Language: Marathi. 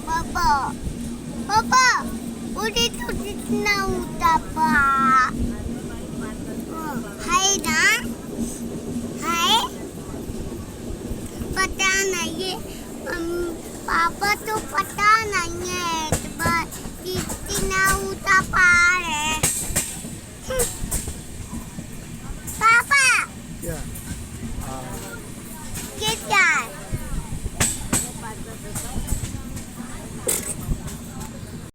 Papa, Papa, udah tuh nauta pak. Hai ना, hai. पता नहीं है, पापा तो पता नहीं है, बस कितना ऊँचा पहाड़ है. पापा, क्या क्या?